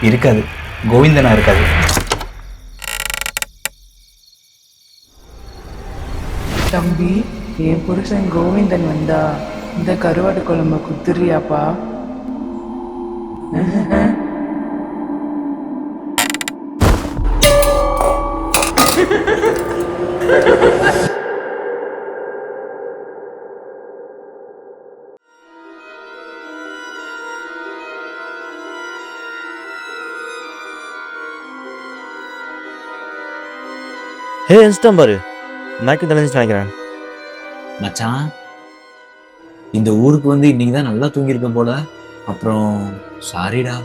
இருக்காது, கோவிந்தனா இருக்காது. தம்பி, என் புருஷன் கோவிந்தன் வந்தா இந்த கருவாடு குழம்பு குத்துறியாப்பா? ஹே இன்ஸ்டம் பாரு, மேக்கு தெரிஞ்சு நினைக்கிறேன். மச்சான், இந்த ஊருக்கு வந்து இன்னைக்கு தான் நல்லா தூங்கியிருப்பேன் போல. அப்புறம் சாரிடா,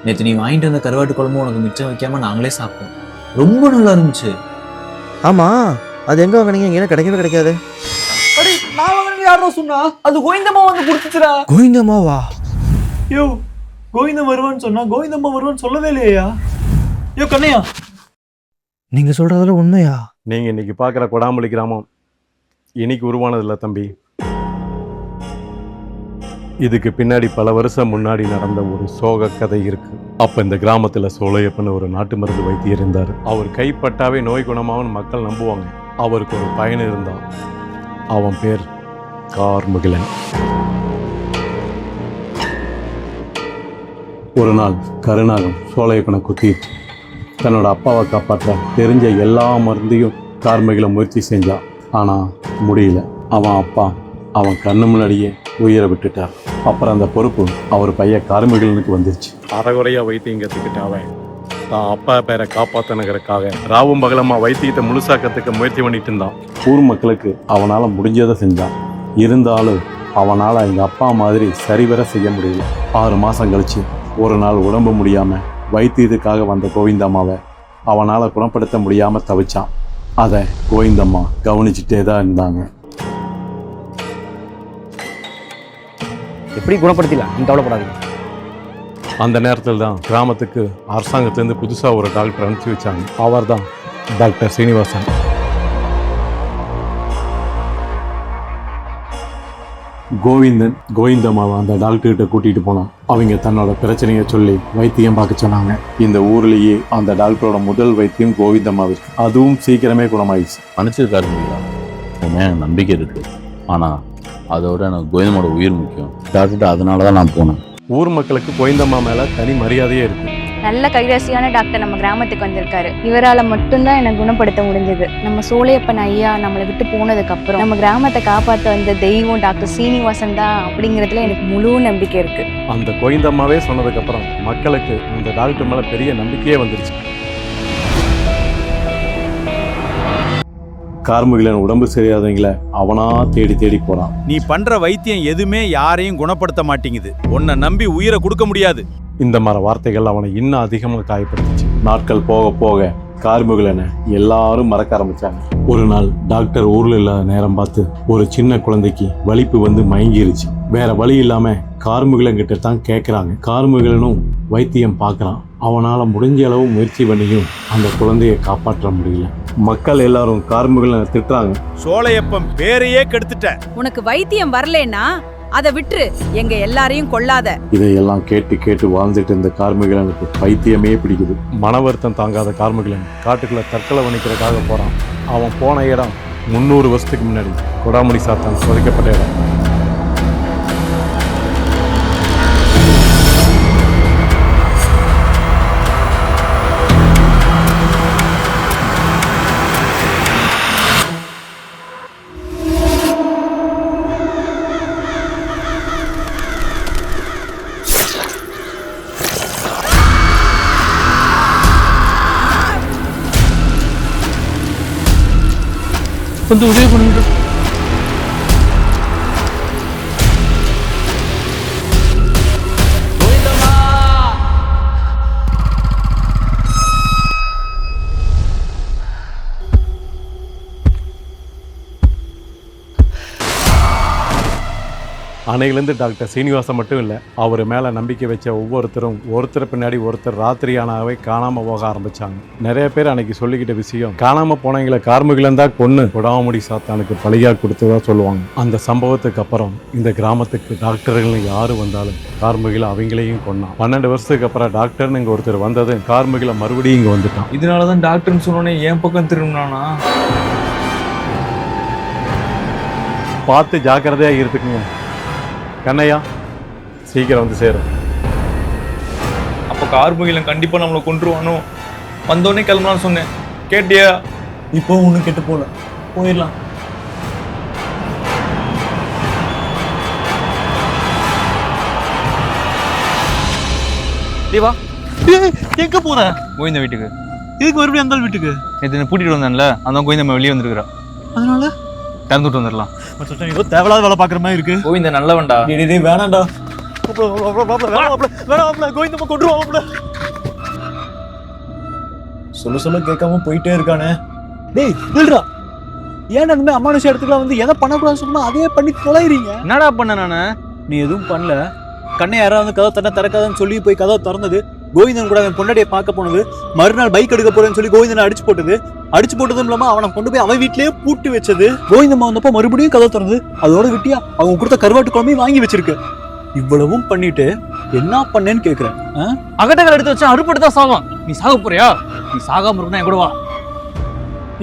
நேற்று நீ வாங்கிட்டு வந்த கருவாட்டு குழம்பு உனக்கு மிச்சம் வைக்காம நாங்களே சாப்பிட்டோம். ரொம்ப நல்லா இருந்துச்சு. ஆமா, அது எங்க வாங்கினீங்க? எங்க கிடைக்கவே கிடைக்காது. அடே, நான் வாங்கினது யாரோ சொன்னா? அது கோவிந்தம்மா வந்து கொடுத்துச்சுடா. கோவிந்தம்மாவா? யோ, கோவிந்தம் வருவான்னு சொன்னா கோவிந்தம்மா வருவான்னு சொல்லவே இல்லையா? யோ கண்ணையா, நீங்க சொல்றதுல உண்மையா? நீங்க இன்னைக்கு பார்க்குற கொடாமலி கிராமம் இன்னைக்கு உருவானதில்ல தம்பி. இதுக்கு பின்னாடி பல வருஷம் முன்னாடி நடந்த ஒரு சோக கதை இருக்கு. அப்ப இந்த கிராமத்துல சோலையப்பன் ஒரு நாட்டு மருந்து வைத்தியர் இருந்தார். அவர் கைப்பட்டாவே நோய் குணமாகும் மக்கள் நம்புவாங்க. அவருக்கு ஒரு பையன் இருந்தான். அவன் பேர் கார்முகிலன். ஒரு நாள் கருநாகம் சோலையப்பனை குத்திடுச்சு. தன்னோட அப்பாவை காப்பாற்ற தெரிஞ்ச எல்லா மருந்தையும் கார்முகிலன் முயற்சி செஞ்சான். ஆனால் முடியல. அவன் அப்பா அவன் கண்ணு முன்னாடியே உயிரை விட்டுட்டார். அப்புறம் அந்த பொறுப்பு அவர் பையன் கார்முகிலனுக்கு வந்துருச்சு. அறகுறையாக வைத்தியம் கற்றுக்கிட்ட அவன் தான் அப்பா பேரை காப்பாற்றினங்கிறதுக்காக ராவும் பகலமா வைத்தியத்தை முழுசாக்கத்துக்கு முயற்சி பண்ணிட்டு இருந்தான். ஊர் மக்களுக்கு அவனால் முடிஞ்சதை செஞ்சான். இருந்தாலும் அவனால் எங்கள் அப்பா மாதிரி சரிவர செய்ய முடியல. 6 மாதம் கழிச்சு ஒரு நாள் உடம்பு முடியாமல் வைத்தியத்துக்காக வந்த கோவிந்தம்மாவை அவனால் குணப்படுத்த முடியாமல் தவிச்சான். அதை கோவிந்தம்மா கவனிச்சுட்டே தான் இருந்தாங்க. எப்படி குணப்படுத்திடலாம், நீங்க கவலைப்படாதீங்க. அந்த நேரத்தில் தான் கிராமத்துக்கு அரசாங்கத்திலேருந்து புதுசாக ஒரு டாக்டர் அனுப்பிச்சி வச்சாங்க. அவர் தான் டாக்டர் சீனிவாசன். கோவிந்தம்மாவை அந்த டாக்டர்கிட்ட கூட்டிகிட்டு போனான். அவங்க தன்னோட பிரச்சனையை சொல்லி வைத்தியம் பார்க்க சொன்னாங்க. இந்த ஊர்லேயே அந்த டாக்டரோட முதல் வைத்தியம் கோவிந்தம்மாவுக்கு. அதுவும் சீக்கிரமே குணமாயிடுச்சு. மன்னிச்சிருக்காருங்களா, உன் மேலே எனக்கு நம்பிக்கை இருக்குது. ஆனால் அதோட எனக்கு கோவிந்தம்மாவோட உயிர் முக்கியம். டாக்டர் அதனால தான் நான் போனேன். ஊர் மக்களுக்கு கோவிந்தம்மா மேலே தனி மரியாதையே இருக்குது. நல்ல கைராசியான டாக்டர் நம்ம கிராமத்துக்கு வந்திருக்காரு. இவரால் மட்டும்தான் எனக்கு குணப்படுத்த முடிஞ்சது. நம்ம சோலையப்பன் ஐயா நம்மளை விட்டு போனதுக்கு அப்புறம் நம்ம கிராமத்தை காப்பாற்ற வந்த தெய்வம் டாக்டர் சீனிவாசன் தான் அப்படிங்கிறதுல எனக்கு முழு நம்பிக்கை இருக்கு. அந்த கோவிந்தம்மாவே சொன்னதுக்கப்புறம் மக்களுக்கு அந்த டாக்டர் மேலே பெரிய நம்பிக்கையே வந்துருச்சு. கார்முகிலன் உடம்பு சரியாதவங்களை அவனா தேடி தேடி போறான். நீ பண்ற வைத்தியம் எதுவுமே யாரையும் குணப்படுத்த மாட்டேங்குது. உன்னை நம்பி உயிரை கொடுக்க முடியாது. இந்த மாதிரி வார்த்தைகள் அவனை இன்னும் அதிகமாக காயப்படுத்துச்சு. நாட்கள் போக போக கார்முகிலனை எல்லாரும் மறக்க ஆரம்பிச்சாங்க. ஒரு நாள் டாக்டர் ஊர்ல இல்லாத நேரம் பார்த்து ஒரு சின்ன குழந்தைக்கு வலிப்பு வந்து மயங்கிருச்சு. வேற வழி இல்லாம கார்முகிலன் கிட்ட தான் கேட்குறாங்க. கார்முகிலனும் வைத்தியம் பார்க்குறான். அவனால முடிஞ்ச அளவு முயற்சி பண்ணியும் அந்த குழந்தையை காப்பாற்ற முடியல. மக்கள் எல்லாரும் கார்முகிலனை திட்டுறாங்க. சோலையப்பன் பேரையே கெடுத்துட்ட. உனக்கு வைத்தியம் வரலன்னா அதை விட்டுரு, எங்க எல்லாரையும் கொல்லாத. இதையெல்லாம் கேட்டு கேட்டு வாழ்ந்துட்டு இருந்த கார்முகிலனுக்கு பைத்தியமே பிடிக்குது. மன வருத்தம் தாங்காத கார்முகிலன் காட்டுக்குள்ள தற்கொலை பண்ணிக்கிறதுக்காக போறான். அவன் போன இடம் 300 வருஷத்துக்கு முன்னாடி கொடாமலி சாத்தான் புதைக்கப்பட்ட இடம். வந்து உதவி பண்ணுங்க. அன்னையிலேருந்து டாக்டர் சீனிவாசன் மட்டும் இல்லை, அவர் மேலே நம்பிக்கை வச்ச ஒவ்வொருத்தரும் ஒருத்தர் பின்னாடி ஒருத்தர் ராத்திரியானாவே காணாமல் போக ஆரம்பித்தாங்க. நிறைய பேர் அன்னைக்கு சொல்லிக்கிட்ட விஷயம், காணாமல் போனவங்களை கார்மிகளந்தா கொன்று கொடாமுடி சாத்தானுக்கு பலியாக கொடுத்ததா சொல்லுவாங்க. அந்த சம்பவத்துக்கு அப்புறம் இந்த கிராமத்துக்கு டாக்டர்கள் யாரு வந்தாலும் கார்மிகளை அவங்களையும் கொன்னான். 12 வருஷத்துக்கு அப்புறம் டாக்டர்னு இங்கே ஒருத்தர் வந்தது கார்மிகளை மறுபடியும் இங்கே வந்துட்டான். இதனாலதான் டாக்டர்னு சொன்னோன்னே என் பக்கம் திரும்பினானா? பார்த்து ஜாக்கிரதையாக இருந்துக்குங்க. கண்ணையா சீக்கிரம் வந்து சேரும். அப்போ கார்முகிலன் கண்டிப்பா நம்மளை கொன்றுவானோ? வந்தோடனே கிளம்பலான்னு சொன்னேன், கேட்டியா? இப்போ ஒன்றும் கெட்டு போல, போயிடலாம். தேவா எங்க போற? கோவிந்த வீட்டுக்கு. இதுக்கு மறுபடியும் அந்த வீட்டுக்கு நேற்று கூட்டிட்டு வந்தேன்ல, அதான் கோவிந்தம்மா வெளியே வந்துருக்குறா. அதனால திறந்துட்டு வந்துடலாம். ஏதோ தேவையில்லாத வேலை பாக்குற மாதிரி இருக்கு. கோவிந்த நல்லவன்டா. வேணாண்டா, கோவிந்தம்மா கொன்றுவாங்க. சொல்ல கேட்காம போயிட்டே இருக்கானே. டேய் இல்லடா, ஏன் அந்த அமானுஷ இடத்துக்குலாம் வந்து எதை பண்ணக்கூடாதுன்னு சொன்னா அதே பண்ணி தொலைறீங்க. என்னடா பண்ண நானு? நீ எதுவும் பண்ணல. கண்ணை யாராவது வந்து கதை திறக்காதுன்னு சொல்லி போய் கதை திறந்தது. கோவிந்தன் கூட அவன் பொண்டாட்டியை பார்க்க போனது. மறுநாள் பைக் எடுக்க போறேன்னு சொல்லி கோவிந்தனை அடிச்சு போட்டதும் இல்லாம அவனை கொண்டு போய் அவன் வீட்லயே பூட்டி வச்சது. கோவிந்தம்மா வந்தப்போ மறுபடியும் கதை திறந்தது. அதோட விட்டியா அவங்க கொடுத்த கருவாட்டு குழம்பையும் வாங்கி வச்சிருக்க. இவ்வளவும் பண்ணிட்டு என்ன பண்ணேன்னு கேக்குறேன். அகட்டகள் எடுத்து வச்சா அறுப்பட்டு தான் சாவான். நீ சாக போறியா? நீ சாகாம இருக்கா என் கூட வா.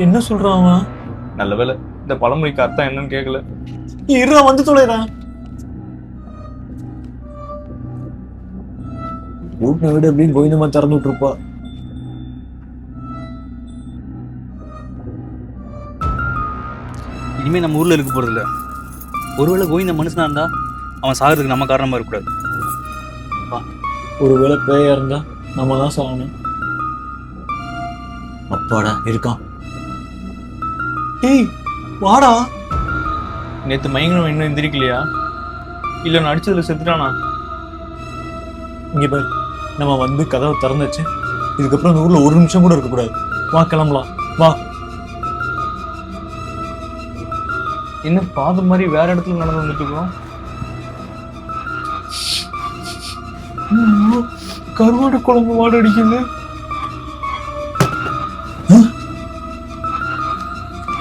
என்ன சொல்றான் அவன்? நல்ல வேலை இந்த பழமொழிக்கு அர்த்தம் என்னன்னு கேட்கல. இருடா வந்து தொலைறான். வீட்டை விட அப்படின்னு கோவிந்தம்மா திறந்து விட்டுருப்பா. இனிமே நம்ம ஊர்ல இருக்க போறது இல்ல. ஒருவேளை கோவிந்த மனுஷனா இருந்தா அவன் சாகிறதுக்கு நம்ம காரணமா இருக்கக்கூடாது. ஒருவேளை பேயா இருந்தா நம்ம தான் சாகணும். அப்பாடா இருக்கான். ஏய் வாடா. நேத்து மயங்கணும் இன்னும் எந்திரிக்கலையா? இல்ல நான் அடிச்சதுல செத்துட்டானா? இங்க பாரு, நம்ம வந்து கதவை திறந்துச்சு. இதுக்கப்புறம் இந்த ஊர்ல ஒரு நிமிஷம் கூட இருக்கக்கூடாது. வா கிளம்பலாம் வா. என்ன பாத மாதிரி வேற இடத்துல நடந்து வந்துட்டு இருக்கோம். கருவாடு குழம்பு வாட அடிக்குது.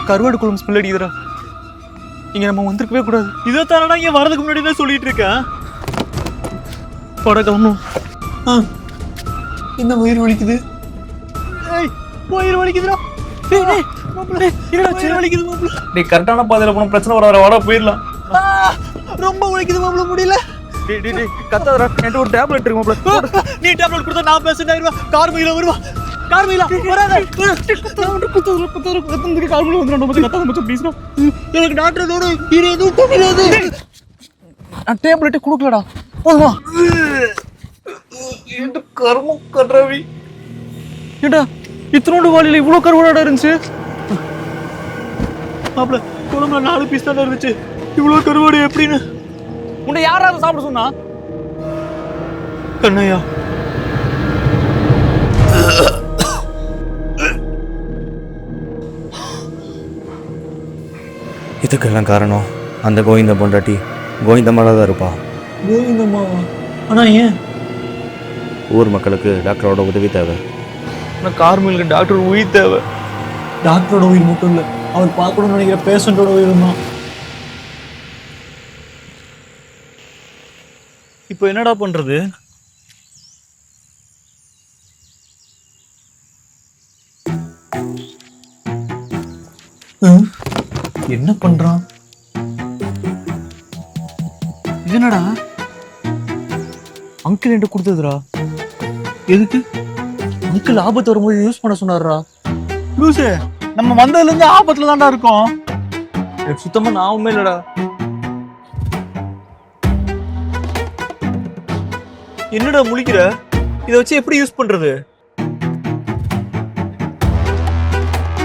கருவாடு குழம்பு ஸ்மெல் அடிக்குதுடா. இங்க நம்ம வந்திருக்கவே கூடாது. இதை தானடா இங்க வரதுக்கு முன்னாடி தான் சொல்லிட்டு இருக்கேன். படக்கணும். என்ன வயிறு வலிக்குது? வயிறு வலிக்குதுடா. கரெக்டான பாதையில போன பிரச்சனை வர வாடா போயிடலாம். ரொம்ப வலிக்குது மாப்ள, முடியல. கத்தாதடா, என்கிட்ட ஒரு டேப்லெட் இருக்கு மாப்ள. நீ டேப்லெட் கொடுத்தா நான் பேசிட்டு கார் மயில வருவா. கார் மயில வராத. கார் மயில வந்துறோம். கத்தாத மச்சான் ப்ளீஸ். எனக்கு டாக்டரோட இது எதுவும் தெரியல. நான் டேப்லெட் கொடுக்கலடா. போதுமா? இந்த கர்மம் கட்ரவி. ஏண்டா இத்தனோட வாளியில இவ்வளவு கருவாடா இருந்துச்சு? மாப்ள குழம்புல 4 பீஸ் தானே இருந்துச்சு. இவ்வளவு கருவாடு எப்படின்னு உன்னை யாராவது சாப்பிட சொன்னா? கண்ணையா. இதுக்கெல்லாம் காரணம் அந்த கோவிந்த பொண்டாட்டி கோவிந்தம்மால தான் இருப்பா. கோவிந்தம்மாவா? ஆனா ஏன்? ஊர் மக்களுக்கு டாக்டரோட உதவி தேவை. கார்மிலுக்கு டாக்டர் உயிர் தேவை. டாக்டரோட உயிர் மட்டும் இல்ல, அவர் பார்க்கணும்னு நினைக்கிற பேஷண்டோட உயிர் தான். இப்போ என்னடா பண்றது? என்ன பண்றான்? இது என்னடா? அங்கிள் என்கிட்ட கொடுத்ததுடா. எதுக்கு? அங்கிள் ஆபத்து வரும்போது யூஸ் பண்ண சொன்னாருடா. லூசு, நம்ம வந்ததுல இருந்து ஆபத்துல தான்டா இருக்கோம். எனக்கு சுத்தமா ஞாபகமே இல்லடா. என்னடா முழிக்கிற? இதை வச்சு எப்படி யூஸ் பண்றது?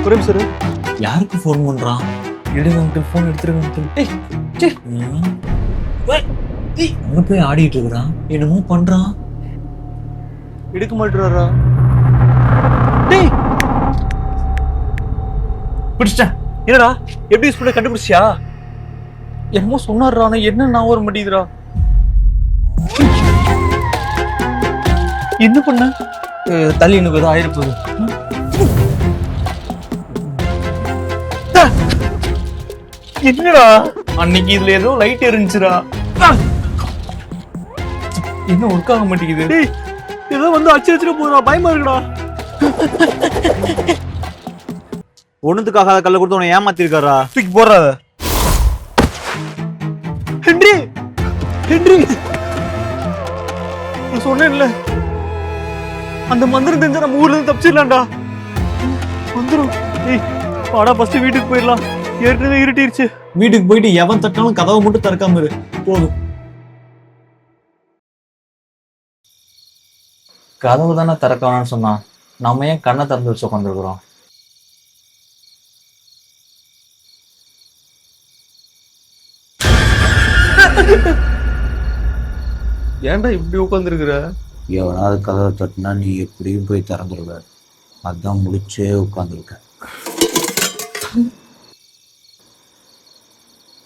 குறையும் சார். யாருக்கு ஃபோன் பண்றான்? எடுங்க அங்கிள், ஃபோன் எடுத்துருங்க அங்கிள். அங்க போய் ஆடிட்டு இருக்கிறான், என்னமோ பண்றான். எடுக்க மாட்டாரா? டேய் பிடிச்சிட்டேன். என்னடா எப்படி யூஸ் பண்ண கண்டுபிடிச்சியா? என்னமோ சொன்னார்ரா, ஆனா என்ன நான் வர மாட்டேங்குதுடா. என்ன பண்ண? தள்ளி எனக்கு ஏதோ ஆயிருப்போது. என்னடா அன்னைக்கு இதுல ஏதோ லைட் எரிஞ்சுடா. என்ன ஒர்க் ஆக மாட்டேங்குது. ஏதோ வந்து அடிச்சுட்டு போறா, பயமா இருக்குடா. ஒண்ணுத்துக்காக கல்ல கொடுத்து உன்னை ஏமாத்தி இருக்காரா. தூக்கி போடுறாத. ஹென்றி ஹென்றி, நான் சொன்னேன்ல அந்த மந்திரம் தெரிஞ்சா நம்ம ஊர்ல இருந்து தப்பிச்சிடலாம்டா. வந்துரும். ஏய் வாடா, ஃபர்ஸ்ட் வீட்டுக்கு போயிடலாம். ஏற்கனவே இருட்டிருச்சு. வீட்டுக்கு போயிட்டு எவன் தட்டாலும் கதவை மட்டும் திறக்காம இரு போதும். கதவு தானே திறக்கணும்னு சொன்னா நம்ம ஏன் கண்ணை திறந்து வச்சு உட்காந்துருக்குறோம்? ஏன்டா இப்படி உட்காந்துருக்குற? எவனாவது கதவை தட்டினா நீ எப்படியும் போய் திறந்துருவ. அதான் முடிச்சே உட்காந்துருக்க.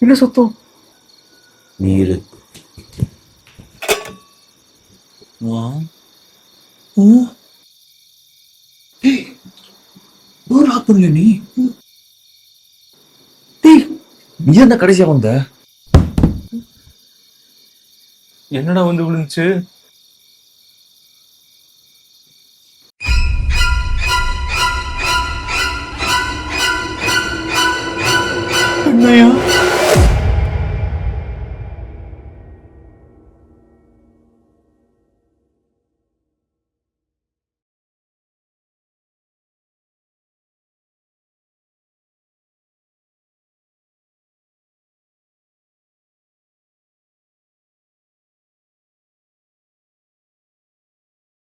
என்ன சத்தம்? நீரு. நீ என்ன கடைசியா வந்த? என்னடா வந்து விழுந்துச்சு? என்னையா